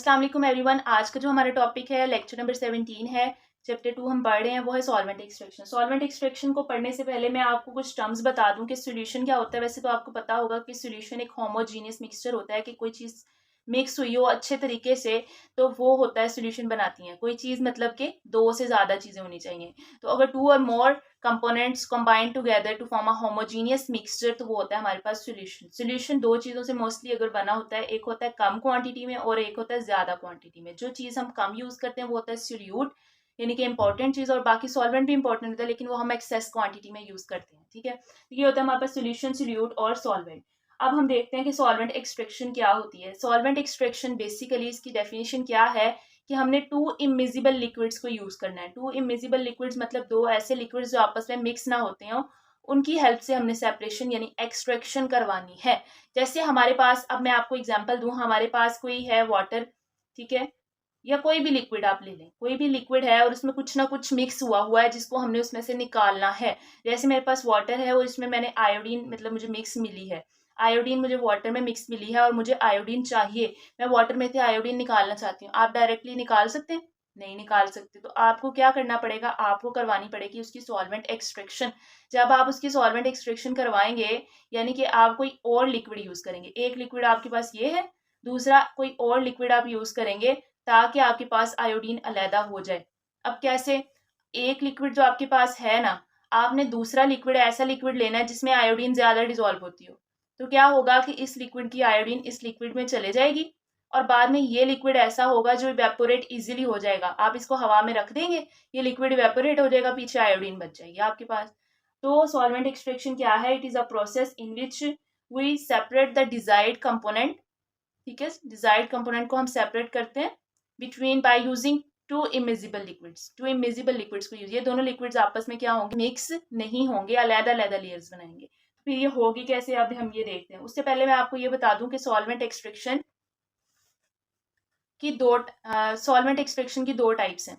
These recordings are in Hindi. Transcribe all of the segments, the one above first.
अस्सलाम वालेकुम एवरीवन। आज का जो हमारा टॉपिक है लेक्चर नंबर 17 है। चैप्टर 2 हम पढ़ रहे हैं, वो है सॉल्वेंट एक्सट्रैक्शन। सॉल्वेंट एक्सट्रैक्शन को पढ़ने से पहले मैं आपको कुछ टर्म्स बता दूं कि सॉल्यूशन क्या होता है। वैसे तो आपको पता होगा कि सॉल्यूशन एक होमोजीनियस मिक्सचर होता है कि कोई चीज़ मिक्स हुई हो अच्छे तरीके से तो वो होता है सॉल्यूशन बनाती है। कोई चीज़ मतलब कि दो से ज़्यादा चीज़ें होनी चाहिए। तो अगर टू और more components combine together to form a homogeneous mixture तो वो होता है हमारे पास सॉल्यूशन। सॉल्यूशन दो चीज़ों से मोस्टली अगर बना होता है, एक होता है कम क्वांटिटी में और एक होता है ज़्यादा क्वांटिटी में। जो चीज़ हम कम यूज़ करते हैं वो होता है सोल्यूट, यानी कि इंपॉर्टेंट चीज़, और बाकी सॉल्वेंट भी इंपॉर्टेंट होता है लेकिन वो हम एक्सेस क्वांटिटी में यूज़ करते हैं। ठीक है, तो ये होता है हमारे पास सोल्यूशन, सोल्यूट और सॉल्वेंट। अब हम देखते हैं कि सॉल्वेंट एक्सट्रैक्शन क्या होती है। सॉल्वेंट एक्सट्रैक्शन बेसिकली इसकी डेफिनेशन क्या है कि हमने टू इमिजिबल लिक्विड्स को यूज करना है। टू इमिजिबल लिक्विड्स मतलब दो ऐसे लिक्विड्स जो आपस में मिक्स ना होते हो, उनकी हेल्प से हमने सेपरेशन यानी एक्सट्रैक्शन करवानी है। जैसे हमारे पास, अब मैं आपको एग्जांपल दूं, हमारे पास कोई है वाटर, ठीक है, या कोई भी लिक्विड आप ले लें, कोई भी लिक्विड है और उसमें कुछ ना कुछ मिक्स हुआ हुआ है जिसको हमने उसमें से निकालना है। जैसे मेरे पास वाटर है और इसमें मैंने आयोडीन मतलब मुझे मिक्स मिली है, आयोडीन मुझे वाटर में मिक्स मिली है और मुझे आयोडीन चाहिए। मैं वाटर में से आयोडीन निकालना चाहती हूँ। आप डायरेक्टली निकाल सकते हैं? नहीं निकाल सकते। तो आपको क्या करना पड़ेगा, आपको करवानी पड़ेगी उसकी सॉल्वेंट एक्सट्रैक्शन। जब आप उसकी सॉल्वेंट एक्सट्रैक्शन करवाएंगे, यानी कि आप कोई और लिक्विड यूज करेंगे। एक लिक्विड आपके पास ये है, दूसरा कोई और लिक्विड आप यूज करेंगे ताकि आपके पास आयोडीन अलहदा हो जाए। अब कैसे? एक लिक्विड जो आपके पास है ना, आपने दूसरा लिक्विड ऐसा लिक्विड लेना है जिसमें आयोडीन ज्यादा डिजोल्व होती हो। तो क्या होगा कि इस लिक्विड की आयोडीन इस लिक्विड में चले जाएगी और बाद में ये लिक्विड ऐसा होगा जो इवेपोरेट इजीली हो जाएगा। आप इसको हवा में रख देंगे, ये लिक्विड इवेपोरेट हो जाएगा, पीछे आयोडीन बच जाएगी आपके पास। तो सॉल्वेंट एक्सट्रैक्शन क्या है? It is a process in which we separate the desired component. ठीक है, डिजायर्ड कंपोनेंट को हम सेपरेट करते हैं between by using two immiscible liquids. Two immiscible liquids को यूज, ये दोनों लिक्विड्स आपस में क्या होंगे, मिक्स नहीं होंगे, अलग अलग लेयर्स बनाएंगे। फिर ये होगी कैसे, अब हम ये देखते हैं। उससे पहले मैं आपको ये बता दूं कि सॉल्वेंट एक्सट्रैक्शन की दो टाइप्स हैं।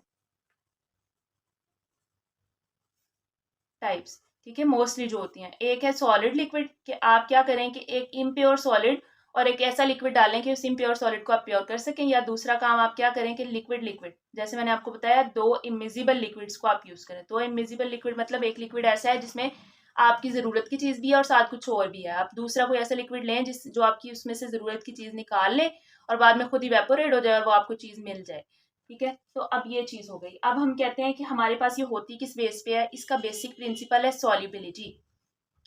टाइप्स, ठीक है, मोस्टली जो होती हैं, एक है सॉलिड लिक्विड, कि आप क्या करें कि एक इम्प्योर सॉलिड और एक ऐसा लिक्विड डालें कि उस इम्प्योर सॉलिड को आप प्योर कर सकें। या दूसरा काम आप क्या करें कि लिक्विड लिक्विड, जैसे मैंने आपको बताया, दो इमिजिबल लिक्विड्स को आप यूज करें। दो इमिजिबल लिक्विड मतलब एक लिक्विड ऐसा है जिसमें आपकी जरूरत की चीज भी है और साथ कुछ और भी है। आप दूसरा कोई ऐसा लिक्विड लें जिस जो आपकी उसमें से जरूरत की चीज निकाल लें और बाद में खुद इवेपोरेट हो जाए और वो आपको चीज मिल जाए। ठीक है, तो अब ये चीज हो गई। अब हम कहते हैं कि हमारे पास ये होती किस बेस पे है। इसका बेसिक प्रिंसिपल है सॉल्युबिलिटी।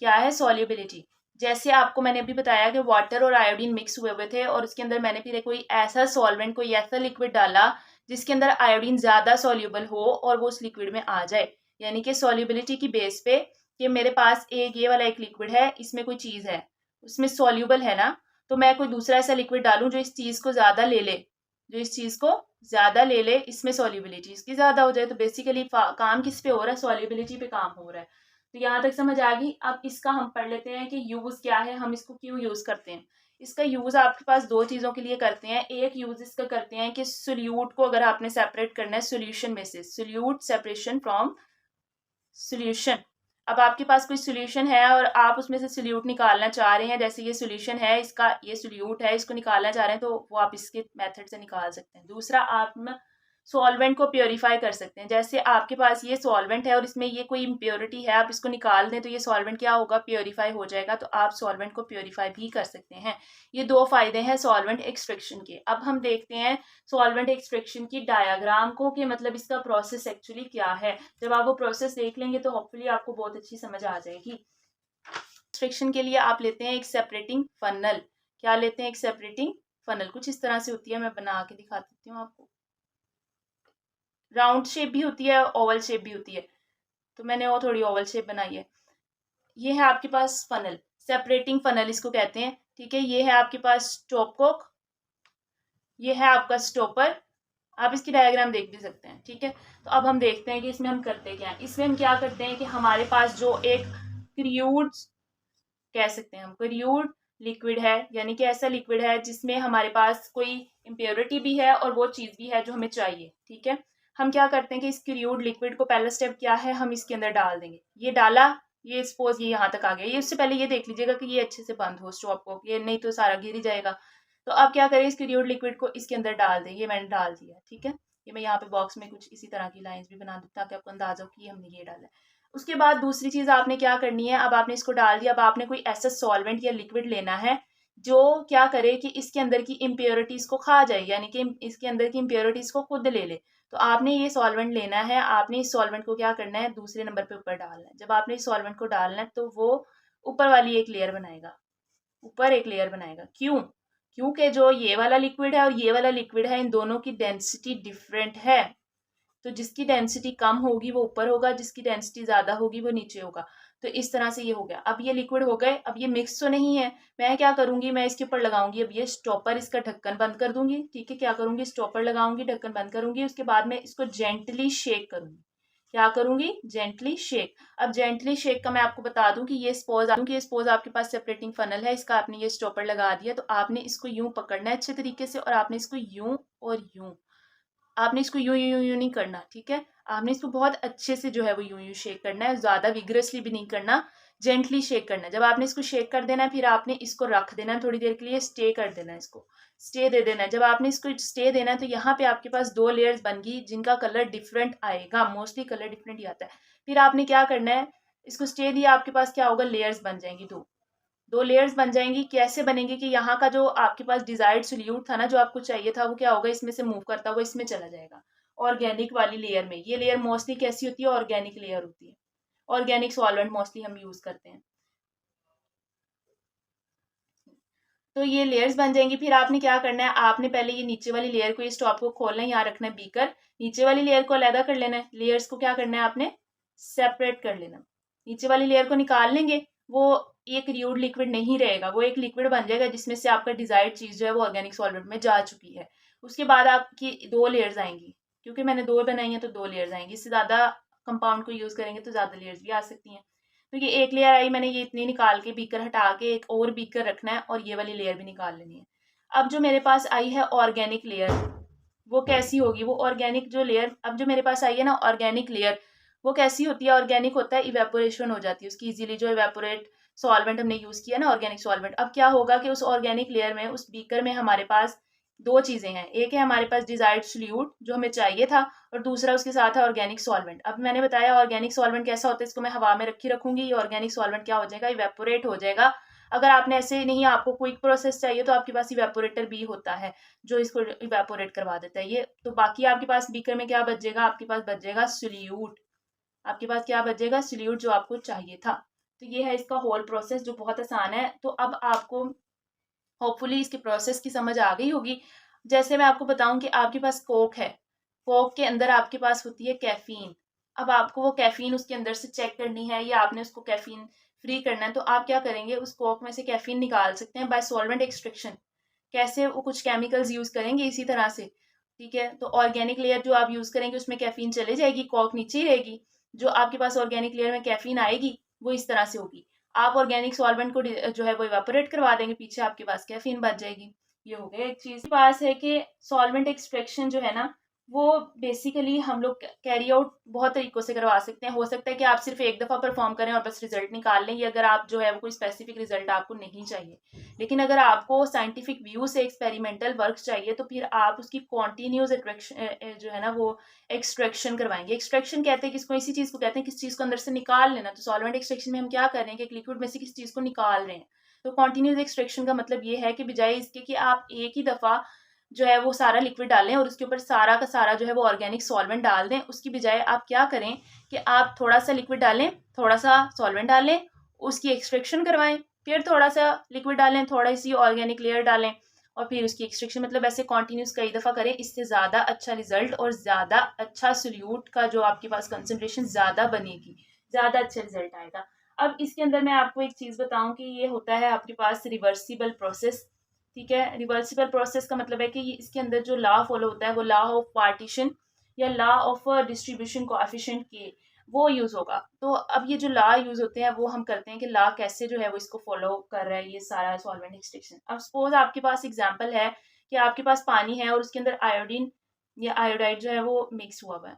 क्या है सॉल्युबिलिटी? जैसे आपको मैंने अभी बताया कि वाटर और आयोडीन मिक्स हुए हुए थे और उसके अंदर मैंने फिर कोई ऐसा सॉल्वेंट, कोई ऐसा लिक्विड डाला जिसके अंदर आयोडीन ज्यादा सॉल्युबल हो और वो उस लिक्विड में आ जाए। यानी कि सॉल्युबिलिटी की बेस पे कि मेरे पास एक ये वाला एक लिक्विड है, इसमें कोई चीज है, उसमें सॉल्युबल है ना, तो मैं कोई दूसरा ऐसा लिक्विड डालूं जो इस चीज को ज्यादा ले ले, जो इस चीज को ज्यादा ले ले, इसमें सॉल्युबिलिटी इसकी ज्यादा हो जाए। तो बेसिकली काम किस पे हो रहा है, सॉल्युबिलिटी पे काम हो रहा है। तो यहाँ तक समझ आ गई। अब इसका हम पढ़ लेते हैं कि यूज क्या है, हम इसको क्यों यूज करते हैं। इसका यूज आपके पास दो चीजों के लिए करते हैं। एक यूज इसका करते हैं कि सोल्यूट को अगर आपने सेपरेट करना है सोल्यूशन में से, सोल्यूट सेपरेशन फ्रॉम सोल्यूशन। अब आपके पास कोई सोल्यूशन है और आप उसमें से सोल्यूट निकालना चाह रहे हैं, जैसे ये सोल्यूशन है, इसका ये सोल्यूट है, इसको निकालना चाह रहे हैं, तो वो आप इसके मेथड से निकाल सकते हैं। दूसरा, आप सॉल्वेंट को प्योरीफाई कर सकते हैं। जैसे आपके पास ये सॉल्वेंट है और इसमें ये कोई इम्प्योरिटी है, आप इसको निकाल दें तो ये सॉल्वेंट क्या होगा, प्योरीफाई हो जाएगा। तो आप सॉल्वेंट को प्योरीफाई भी कर सकते हैं। ये दो फायदे हैं सॉल्वेंट एक्सट्रैक्शन के। अब हम देखते हैं सॉल्वेंट एक्सट्रैक्शन की डायग्राम को, कि मतलब इसका प्रोसेस एक्चुअली क्या है। जब आप वो प्रोसेस देख लेंगे तो होपफुली आपको बहुत अच्छी समझ आ जाएगी। एक्सट्रैक्शन के लिए आप लेते हैं एक सेपरेटिंग फनल। क्या लेते हैं? एक सेपरेटिंग फनल। कुछ इस तरह से होती है, मैं बना के दिखा देती हूँ आपको। राउंड शेप भी होती है, ओवल शेप भी होती है, तो मैंने वो थोड़ी ओवल शेप बनाई है। ये है आपके पास फनल, सेपरेटिंग फनल इसको कहते हैं। ठीक है, ये है आपके पास स्टॉपकॉक, ये है आपका स्टॉपर। आप इसकी डायग्राम देख भी सकते हैं। ठीक है, तो अब हम देखते हैं कि इसमें हम करते क्या हैं। इसमें हम क्या करते हैं कि हमारे पास जो एक क्रियूड, कह सकते हैं हम क्रियूड लिक्विड है, यानी कि ऐसा लिक्विड है जिसमें हमारे पास कोई इम्प्योरिटी भी है और वो चीज़ भी है जो हमें चाहिए। ठीक है, हम क्या करते हैं कि इस क्रियूड लिक्विड को, पहला स्टेप क्या है, हम इसके अंदर डाल देंगे। ये डाला, ये सपोज ये यहाँ तक आ गया। ये उससे पहले ये देख लीजिएगा कि ये अच्छे से बंद हो स्टॉप को, ये नहीं तो सारा गिर ही जाएगा। तो आप क्या करें, इस क्रियोड लिक्विड को इसके अंदर डाल दें। ये मैंने डाल दिया, ठीक है। ये मैं यहाँ पे बॉक्स में कुछ इसी तरह की लाइंस भी बना दूँ ताकि आपको अंदाजा हो कि हमने ये डाला है। उसके बाद दूसरी चीज़ आपने क्या करनी है, अब आपने इसको डाल दिया, अब आपने कोई ऐसा सॉल्वेंट या लिक्विड लेना है जो क्या करे कि इसके अंदर की इम्प्योरिटीज को खा जाए, यानी कि इसके अंदर की इम्प्योरिटीज को खुद ले ले। तो आपने ये सॉल्वेंट लेना है, आपने इस सॉल्वेंट को क्या करना है, दूसरे नंबर पे ऊपर डालना है। जब आपने इस सॉल्वेंट को डालना है तो वो ऊपर वाली एक लेयर बनाएगा, ऊपर एक लेयर बनाएगा। क्यों? क्योंकि जो ये वाला लिक्विड है और ये वाला लिक्विड है, इन दोनों की डेंसिटी डिफरेंट है। तो जिसकी डेंसिटी कम होगी वो ऊपर होगा, जिसकी डेंसिटी ज्यादा होगी वो नीचे होगा। तो इस तरह से ये हो गया। अब ये लिक्विड हो गए, अब ये मिक्स तो नहीं है, मैं क्या करूंगी, मैं इसके ऊपर लगाऊंगी अब ये स्टॉपर, इसका ढक्कन बंद कर दूंगी, ठीक है। क्या करूंगी, स्टॉपर लगाऊंगी, ढक्कन बंद करूंगी, उसके बाद में इसको जेंटली शेक करूंगी। क्या करूंगी, जेंटली शेक। अब जेंटली शेक का मैं आपको बता दूं कि ये सपोज आपके पास सेपरेटिंग फनल है, इसका आपने ये स्टॉपर लगा दिया, तो आपने इसको यूं पकड़ना है अच्छे तरीके से, और आपने इसको यूं और यूं, आपने इसको यूं यूं यूं नहीं करना, ठीक है। आपने इसको बहुत अच्छे से जो है वो यूं यूं शेक करना है, ज्यादा विग्रसली भी नहीं करना, जेंटली शेक करना है। जब आपने इसको शेक कर देना है, फिर आपने इसको रख देना है थोड़ी देर के लिए, स्टे कर देना है, इसको स्टे दे देना है। जब आपने इसको स्टे देना है तो यहाँ पे आपके पास दो लेयर्स बन गई जिनका कलर डिफरेंट आएगा, मोस्टली कलर डिफरेंट ही आता है। फिर आपने क्या करना है, इसको स्टे दिया, आपके पास क्या होगा, लेयर्स बन जाएंगी, दो दो लेयर्स बन जाएंगी। कैसे बनेंगी कि यहाँ का जो आपके पास डिजायर्ड सोल्यूट था ना, जो आपको चाहिए था, वो क्या होगा, इसमें से मूव करता हुआ इसमें चला जाएगा ऑर्गेनिक वाली लेयर में। ये लेयर मोस्टली कैसी होती है, ऑर्गेनिक लेयर होती है। ऑर्गेनिक सॉल्वेंट मोस्टली हम यूज करते हैं। तो ये लेयर्स बन जाएंगी। फिर आपने क्या करना है, आपने पहले ये नीचे वाली लेयर को, ये स्टॉप को खोलना है, यहाँ रखना है बीकर, नीचे वाली लेयर को अलग कर लेना है। लेयर्स को क्या करना है, आपने सेपरेट कर लेना। नीचे वाली लेयर को निकाल लेंगे, वो एक रियूड लिक्विड नहीं रहेगा, वो एक लिक्विड बन जाएगा जिसमें से आपका डिजायर्ड चीज जो है वो ऑर्गेनिक सॉल्वेंट में जा चुकी है। उसके बाद आपकी दो लेयर्स आएंगी, क्योंकि मैंने दो बनाई है तो दो लेयर्स आएंगी। इससे ज्यादा कंपाउंड को यूज करेंगे तो ज्यादा लेयर्स भी आ सकती हैं। तो ये एक लेयर आई, मैंने ये इतनी निकाल के बीकर हटा के एक और बीकर रखना है, और ये वाली लेयर भी निकाल लेनी है। अब जो मेरे पास आई है ऑर्गेनिक लेयर, वो कैसी होगी, वो ऑर्गेनिक जो लेयर अब जो मेरे पास आई है ना ऑर्गेनिक लेयर, वो कैसी होती है, ऑर्गेनिक होता है, इवेपोरेशन हो जाती है उसकी इजीली। जो इवेपोरेट सॉल्वेंट हमने यूज किया ना, ऑर्गेनिक सॉल्वेंट, अब क्या होगा कि उस ऑर्गेनिक लेयर में, उस बीकर में हमारे पास दो चीजें हैं। एक है हमारे पास डिजायर्ड सोल्यूट जो हमें चाहिए था, और दूसरा उसके साथ है ऑर्गेनिक सॉल्वेंट। अब मैंने बताया ऑर्गेनिक सॉल्वेंट कैसा होता है, इसको मैं हवा में रखूंगी, ये ऑर्गेनिक सॉल्वेंट क्या हो जाएगा, इवेपोरेट हो जाएगा। अगर आपने ऐसे नहीं, आपको क्विक प्रोसेस चाहिए तो आपके पास इवेपोरेटर भी होता है जो इसको इवेपोरेट करवा देता है। ये तो बाकी आपके पास बीकर में क्या बचेगा, आपके पास बचेगा सोल्यूट, आपके पास क्या बचेगा, सोल्यूट जो आपको चाहिए था। तो ये है इसका होल प्रोसेस जो बहुत आसान है। तो अब आपको होपफुली इसकी प्रोसेस की समझ आ गई होगी। जैसे मैं आपको बताऊं कि आपके पास कोक है, कोक के अंदर आपके पास होती है कैफीन। अब आपको वो कैफीन उसके अंदर से चेक करनी है, या आपने उसको कैफीन फ्री करना है, तो आप क्या करेंगे, उस कोक में से कैफीन निकाल सकते हैं बाय सॉल्वेंट एक्सट्रैक्शन। कैसे, वो कुछ केमिकल्स यूज करेंगे इसी तरह से, ठीक है। तो ऑर्गेनिक लेयर जो आप यूज करेंगे उसमें कैफीन चले जाएगी, कॉक नीचे ही रहेगी। जो आपके पास ऑर्गेनिक लेयर में कैफीन आएगी वो इस तरह से होगी। आप ऑर्गेनिक सॉल्वेंट को जो है वो इवेपोरेट करवा देंगे, पीछे आपके पास कैफीन बच जाएगी। ये हो गया एक चीज। पास है कि सॉल्वेंट एक्सट्रैक्शन जो है ना, वो बेसिकली हम लोग कैरी आउट बहुत तरीकों से करवा सकते हैं। हो सकता है कि आप सिर्फ एक दफा परफॉर्म करें और बस रिजल्ट निकाल लें, ये अगर आप जो है वो कोई स्पेसिफिक रिजल्ट आपको नहीं चाहिए। लेकिन अगर आपको साइंटिफिक व्यू से एक्सपेरिमेंटल वर्क चाहिए तो फिर आप उसकी कॉन्टिन्यूस जो है ना वो एक्सट्रैक्शन करवाएंगे। एक्सट्रैक्शन कहते हैं किसको, इसी चीज को कहते हैं किस चीज को अंदर से निकाल लेना। तो सॉल्वेंट एक्सट्रैक्शन में हम क्या कर रहे हैं कि एक लिक्विड में से किस चीज को निकाल रहे हैं। तो कॉन्टिन्यूस एक्सट्रैक्शन का मतलब ये है कि बजाय इसके कि आप एक ही दफा जो है वो सारा लिक्विड डालें और उसके ऊपर सारा का सारा जो है वो ऑर्गेनिक सॉल्वेंट डाल दें, उसकी बजाय आप क्या करें कि आप थोड़ा सा लिक्विड डालें, थोड़ा सा सॉल्वेंट डालें, उसकी एक्सट्रैक्शन करवाएं, फिर थोड़ा सा लिक्विड डालें, थोड़ा सी ऑर्गेनिक लेयर डालें, और फिर उसकी एक्सट्रैक्शन। मतलब ऐसे कॉन्टिन्यूस कई दफ़ा करें, इससे ज़्यादा अच्छा रिजल्ट और ज़्यादा अच्छा सोल्यूट का जो आपके पास कंसनट्रेशन ज़्यादा बनेगी, ज़्यादा अच्छा रिजल्ट आएगा। अब इसके अंदर मैं आपको एक चीज़ बताऊं कि ये होता है आपके पास रिवर्सिबल प्रोसेस, ठीक है। रिवर्सिबल प्रोसेस का मतलब है कि इसके अंदर जो लॉ फॉलो होता है वो लॉ ऑफ पार्टीशन या लॉ ऑफ डिस्ट्रीब्यूशन कोएफिशिएंट के, वो यूज होगा। तो अब ये जो लॉ यूज होते हैं वो हम करते हैं कि लॉ कैसे जो है वो इसको फॉलो कर रहा है ये सारा सॉल्वेंट एक्सट्रैक्शन। अब सपोज आपके पास एग्जांपल है कि आपके पास पानी है और उसके अंदर आयोडीन या आयोडाइड जो है वो मिक्स हुआ हुआ है,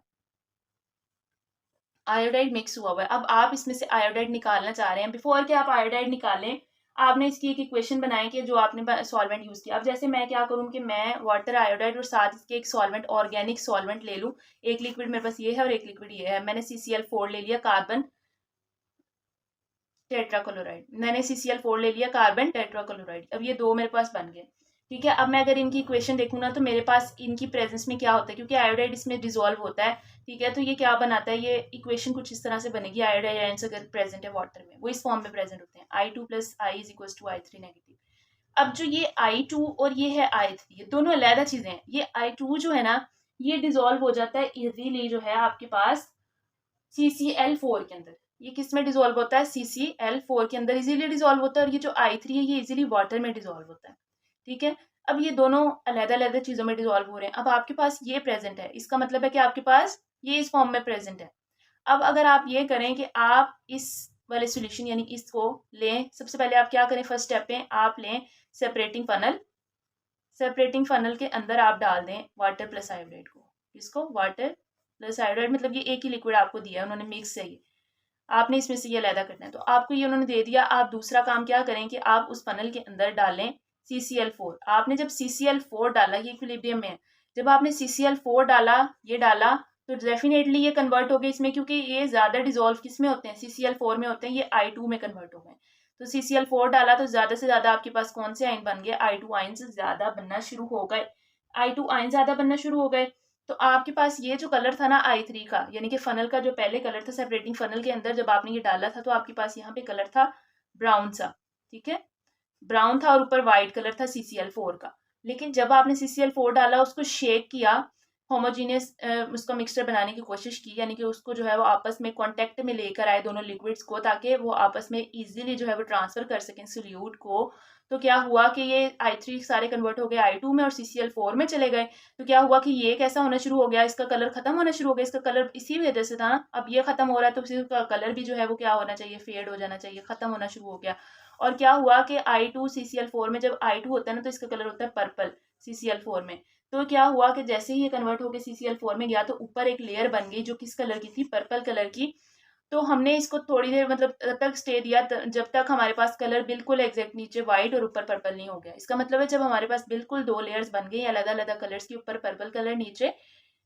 आयोडाइड मिक्स हुआ हुआ है। अब आप इसमें से आयोडाइड निकालना चाह रहे हैं। बिफोर के आप आयोडाइड निकालें, आपने इसकी एक इक्वेशन बनाई कि जो आपने सॉल्वेंट यूज़ किया। अब जैसे मैं क्या करूँ कि मैं वाटर आयोडाइड और साथ इसके एक सॉल्वेंट ऑर्गेनिक सॉल्वेंट ले लूँ। एक लिक्विड मेरे पास ये है और एक लिक्विड ये है। मैंने CCl4 ले लिया, कार्बन टेट्राक्लोराइड। मैंने CCl4 ले लिया, कार्बन टेट्राक्लोराइड। अब ये दो मेरे पास बन गए। ठीक है, अब मैं अगर इनकी इक्वेशन देखूँ ना तो मेरे पास इनकी प्रेजेंस में क्या होता है, क्योंकि आयोडाइड इसमें डिजोल्व होता है। ठीक है, तो ये क्या बनाता है, ये इक्वेशन कुछ इस तरह से बनेगी। आयोडाइड आयंस अगर प्रेजेंट है वाटर में, वो इस फॉर्म में प्रेजेंट होते हैं, I2 + I is equal to I3 negative. अब जो ये I2 और ये है I3, ये दोनों अलग चीजें हैं। ये I2 जो है ना, ये डिजोल्व हो जाता है इजीली जो है आपके पास CCl4 के अंदर। ये किस में डिजोल्व होता है, CCl4 के अंदर इजीली डिजोल्व होता है। और ये जो I3 है, ये इजीली वाटर में डिजोल्व होता है। ठीक है, अब ये दोनों अलग अलग चीजों में डिजोल्व हो रहे हैं। अब आपके पास ये प्रेजेंट है, इसका मतलब है कि आपके पास ये इस फॉर्म में प्रेजेंट है। अब अगर आप ये करें कि आप इस वाले सॉल्यूशन यानी इसको लें, सबसे पहले आप क्या करें, फर्स्ट स्टेप पे आप लें सेपरेटिंग फनल। सेपरेटिंग फनल के अंदर आप डाल दें वाटर प्लस आयोडाइड को। इसको वाटर प्लस आयोडाइड मतलब ये एक ही लिक्विड आपको दिया है, उन्होंने मिक्स है, ये आपने इसमें से ये अलग करना है। तो आपको ये उन्होंने दे दिया। आप दूसरा काम क्या करें कि आप उस फनल के अंदर डालें CCl4। आपने जब CCl4 डाला, ये इक्विलिब्रियम में है, जब आपने CCl4 डाला, ये डाला, तो डेफिनेटली ये कन्वर्ट हो गए इसमें, क्योंकि ये ज्यादा डिजोल्व किस में होते हैं, CCl4 में होते हैं। ये I2 में कन्वर्ट हो गए। तो CCl4 डाला तो ज्यादा से ज्यादा आपके पास कौन से आयन बन गए, I2 आयन ज्यादा बनना शुरू हो गए। I2 आयन ज्यादा बनना शुरू हो गए। तो आपके पास ये जो कलर था ना I3 का, यानी कि फनल का जो पहले कलर था सेपरेटिंग फनल के अंदर, जब आपने ये डाला था तो आपके पास यहाँ पे कलर था ब्राउन सा। ठीक है, ब्राउन था और ऊपर व्हाइट कलर था CCl4 का। लेकिन जब आपने CCl4 डाला, उसको शेक किया, होमोजीनियस उसका मिक्सचर बनाने की कोशिश की, यानी कि उसको जो है वो आपस में कांटेक्ट में लेकर आए दोनों लिक्विड्स को, ताकि वो आपस में इजीली जो है वो ट्रांसफर कर सकें सोल्यूट को। तो क्या हुआ कि ये I3 सारे कन्वर्ट हो गए I2 में और CCl4 में चले गए। तो क्या हुआ कि ये कैसा होना शुरू हो गया, इसका कलर खत्म होना शुरू हो गया। इसका कलर इसी वजह से था ना, अब ये खत्म हो रहा है तो इसका कलर भी जो है वो क्या होना चाहिए, फेड हो जाना चाहिए, खत्म होना शुरू हो गया। और क्या हुआ कि I2 CCl4 में जब I2 होता है ना, तो इसका कलर होता है पर्पल CCl4 में। तो क्या हुआ कि जैसे ही ये कन्वर्ट होकर CCl4 में गया, तो ऊपर एक लेयर बन गई जो किस कलर की थी, पर्पल कलर की। तो हमने इसको थोड़ी देर मतलब तब तक स्टे दिया जब तक हमारे पास कलर बिल्कुल एग्जैक्ट नीचे व्हाइट और ऊपर पर्पल नहीं हो गया। इसका मतलब है जब हमारे पास बिल्कुल दो लेयर्स बन गई अलग अलग कलर्स की, ऊपर पर्पल कलर नीचे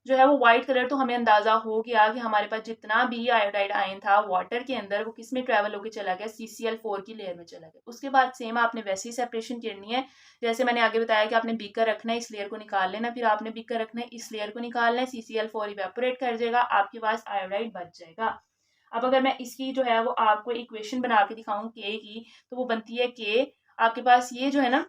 जो है वो व्हाइट कलर, तो हमें अंदाजा हो गया कि हमारे पास जितना भी आयोडाइड आयन था वाटर के अंदर, वो किस में ट्रेवल होकर चला गया, CCl4 की लेयर में चला गया। उसके बाद सेम आपने वैसी सेपरेशन करनी है जैसे मैंने आगे बताया कि आपने बीकर रखना है, इस लेयर को निकाल लेना, फिर आपने बीकर रखना है, इस लेयर को निकालना है, CCl4 इवेपोरेट कर जाएगा, आपके पास आयोडाइड बच जाएगा। अब अगर मैं इसकी जो है वो आपको इक्वेशन बना के दिखाऊं के की, तो वो बनती है के, आपके पास ये जो है ना,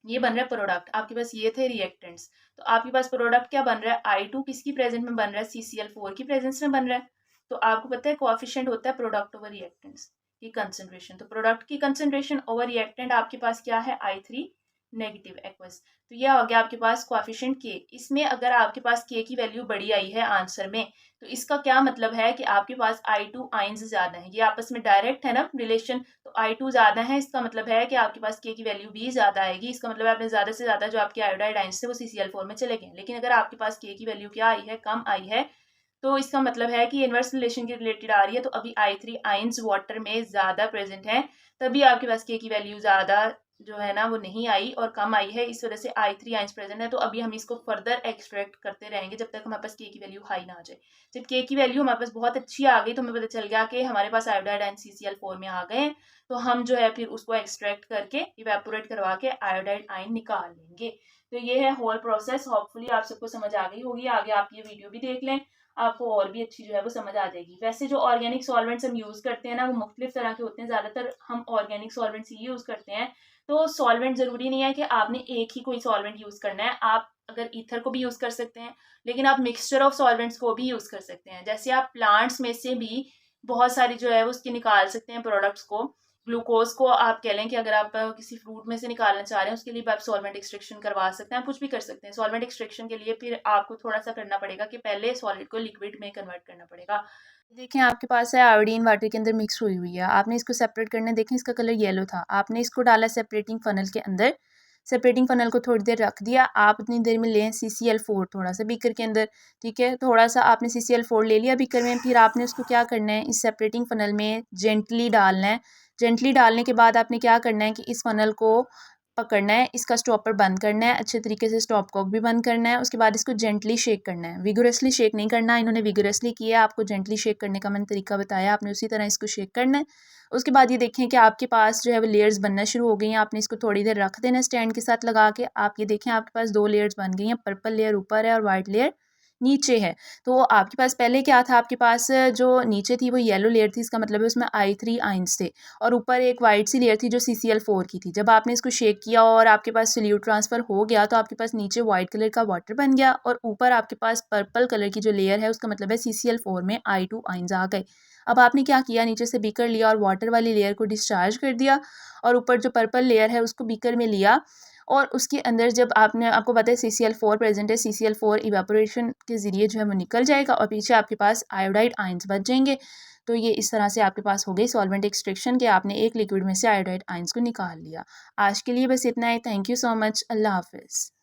ये बन रहा है प्रोडक्ट, आपके पास ये थे रिएक्टेंट्स, तो आपके पास प्रोडक्ट क्या बन रहा है, I2 किसकी प्रेजेंस में बन रहा है, CCl4 की प्रेजेंस में बन रहा है। तो आपको पता है कोएफिशिएंट होता है प्रोडक्ट ओवर रिएक्टेंट्स की कंसंट्रेशन। तो प्रोडक्ट की कंसंट्रेशन ओवर रिएक्टेंट आपके पास क्या है, I3 नेगेटिव एक्वस। तो यह हो गया आपके पास कोएफिशिएंट के। इसमें अगर आपके पास के की वैल्यू बड़ी आई है आंसर में, तो इसका क्या मतलब है कि आपके पास I2 आयंस ज्यादा है। ये आपस में डायरेक्ट है ना रिलेशन, तो I2 ज्यादा है, इसका मतलब है कि आपके पास के की वैल्यू भी ज्यादा आएगी। इसका मतलब है आपने ज्यादा से ज्यादा जो आपके आयोडाइड आयंस थे वो CCl4 में चले गए। लेकिन अगर आपके पास के की वैल्यू क्या आई है, कम आई है, तो इसका मतलब है कि इनवर्स रिलेशन के रिलेटेड आ रही है। तो अभी I3 आयंस वाटर में ज्यादा प्रेजेंट है, तभी आपके पास के की वैल्यू ज्यादा जो है ना वो नहीं आई और कम आई है, इस वजह से I3 आयंस प्रेजेंट है। तो अभी हम इसको फर्दर एक्सट्रैक्ट करते रहेंगे जब तक हमारे पास के की वैल्यू हाई ना आ जाए। जब के की वैल्यू हमारे पास बहुत अच्छी आ गई, तो हमें पता चल गया कि हमारे पास आयोडाइड आयन CCl4 में आ गए, तो हम जो है फिर उसको एक्सट्रैक्ट करके इवेपोरेट करवा के आयोडाइड आयन निकाल लेंगे। तो ये है होल प्रोसेस। होपफुली आप सबको समझ आ गई होगी। आगे आप ये वीडियो भी देख लें, आपको और भी अच्छी जो है वो समझ आ जाएगी। वैसे जो ऑर्गेनिक सॉल्वेंट्स हम यूज़ करते हैं ना, वो मुख्तलिफ तरह के होते हैं, ज़्यादातर हम ऑर्गेनिक सॉल्वेंट्स ही यूज़ करते हैं। तो सॉल्वेंट ज़रूरी नहीं है कि आपने एक ही कोई सॉल्वेंट यूज़ करना है, आप अगर ईथर को भी यूज़ कर सकते हैं, लेकिन आप मिक्सचर ऑफ सॉल्वेंट्स को भी यूज़ कर सकते हैं। जैसे आप प्लांट्स में से भी बहुत सारी जो है वो उसकी निकाल सकते हैं प्रोडक्ट्स को। ग्लूकोज को आप कह लें कि अगर आप किसी फ्रूट में से निकालना चाह रहे हैं, उसके लिए आप सॉल्वेंट एक्सट्रैक्शन करवा सकते हैं, आप कुछ भी कर सकते हैं। सॉल्वेंट एक्सट्रैक्शन के लिए फिर आपको थोड़ा सा करना पड़ेगा कि पहले सॉलिड को लिक्विड में कन्वर्ट करना पड़ेगा। देखें आपके पास है आयोडीन वाटर के अंदर मिक्स हुई हुई है, आपने इसको सेपरेट करना है। देखें इसका कलर येलो था, आपने इसको डाला सेपरेटिंग फनल के अंदर, सेपरेटिंग फनल को थोड़ी देर रख दिया। आप उतनी देर में लें CCl4 थोड़ा सा बीकर के अंदर। ठीक है, थोड़ा सा आपने CCl4 ले लिया बीकर में, फिर आपने उसको क्या करना है, इस सेपरेटिंग फनल में जेंटली डालना है। जेंटली डालने के बाद आपने क्या करना है कि इस फ़नल को पकड़ना है, इसका स्टॉपर बंद करना है, अच्छे तरीके से स्टॉप कॉक भी बंद करना है। उसके बाद इसको जेंटली शेक करना है, विगोरसली शेक नहीं करना। इन्होंने विगोरसली किया है, आपको जेंटली शेक करने का मैंने तरीका बताया, आपने उसी तरह इसको शेक करना है। उसके बाद ये देखें कि आपके पास जो है वो लेयर्स बनना शुरू हो गई हैं। आपने इसको थोड़ी देर रख देना स्टैंड के साथ लगा के। आप ये देखें आपके पास 2 लेयर्स बन गई हैं, पर्पल लेयर ऊपर है और वाइट लेयर नीचे है। तो आपके पास पहले क्या था, आपके पास जो नीचे थी वो येलो लेयर थी, इसका मतलब है उसमें I3 आयंस थे और ऊपर एक वाइट सी लेयर थी जो CCl4 की थी। जब आपने इसको शेक किया और आपके पास सोल्यूट ट्रांसफ़र हो गया तो आपके पास नीचे वाइट कलर का वाटर बन गया और ऊपर आपके पास पर्पल कलर की जो लेयर है उसका मतलब है CCl4 में I2 आयंस आ गए। अब आपने क्या किया, नीचे से बीकर लिया और वाटर वाली लेयर को डिस्चार्ज कर दिया और ऊपर जो पर्पल लेयर है उसको बीकर में लिया और उसके अंदर जब आपको पता है CCl4 प्रेजेंट है, CCl4 इवेपोरेशन के ज़रिए जो है वो निकल जाएगा और पीछे आपके पास आयोडाइड आयंस बच जाएंगे। तो ये इस तरह से आपके पास हो गई सॉल्वेंट एक्सट्रैक्शन के आपने एक लिक्विड में से आयोडाइड आयंस को निकाल लिया। आज के लिए बस इतना ही। Thank you so much. अल्लाह हाफ़िज़।